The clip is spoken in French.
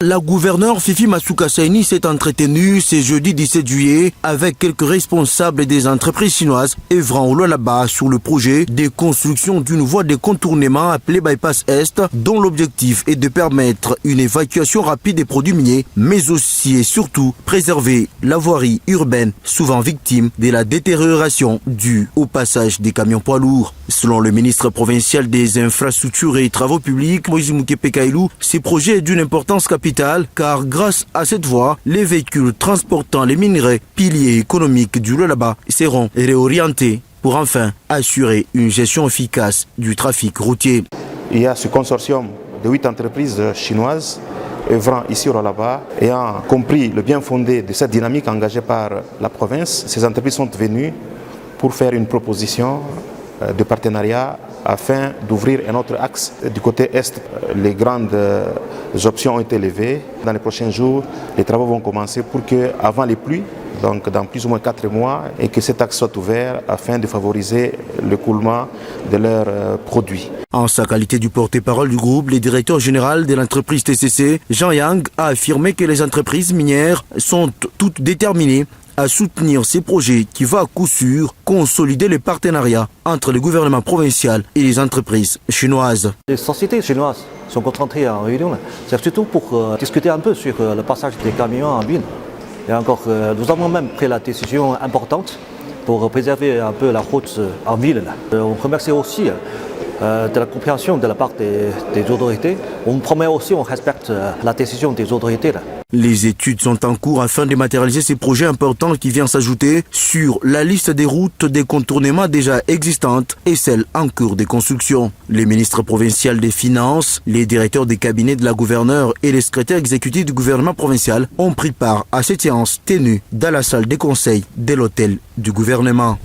La gouverneure Fifi Masuka Saini s'est entretenue ce jeudi 17 juillet avec quelques responsables des entreprises chinoises œuvrant au Lualaba sur le projet de construction d'une voie de contournement appelée Bypass Est, dont l'objectif est de permettre une évacuation rapide des produits miniers, mais aussi et surtout préserver la voirie urbaine, souvent victime de la détérioration due au passage des camions poids lourds. Selon le ministre provincial des infrastructures et travaux publics, Moïse Moukepe Kailou, ce projet est d'une importance capitale car grâce à cette voie, les véhicules transportant les minerais, piliers économiques du Lualaba, seront réorientés pour enfin assurer une gestion efficace du trafic routier. Il y a ce consortium de 8 entreprises chinoises œuvrant ici au Lualaba, ayant compris le bien fondé de cette dynamique engagée par la province. Ces entreprises sont venues pour faire une proposition de partenariat afin d'ouvrir un autre axe du côté est. Les grandes options ont été levées. Dans les prochains jours, les travaux vont commencer pour que, avant les pluies, donc dans plus ou moins 4 mois, et que cet axe soit ouvert afin de favoriser l'écoulement de leurs produits. En sa qualité du porte-parole du groupe, le directeur général de l'entreprise TCC, Jean Yang, a affirmé que les entreprises minières sont toutes déterminées à soutenir ces projets qui va à coup sûr consolider les partenariats entre le gouvernement provincial et les entreprises chinoises. Les sociétés chinoises sont concentrées en réunion, c'est surtout pour discuter un peu sur le passage des camions en mine. Et encore, nous avons même pris la décision importante pour préserver un peu la route en ville. On remercie aussi de la compréhension de la part des autorités. On promet aussi, on respecte la décision des autorités. Les études sont en cours afin de matérialiser ces projets importants qui viennent s'ajouter sur la liste des routes des contournements déjà existantes et celles en cours de construction. Les ministres provinciaux des Finances, les directeurs des cabinets de la gouverneure et les secrétaires exécutifs du gouvernement provincial ont pris part à cette séance tenue dans la salle des conseils de l'hôtel du gouvernement.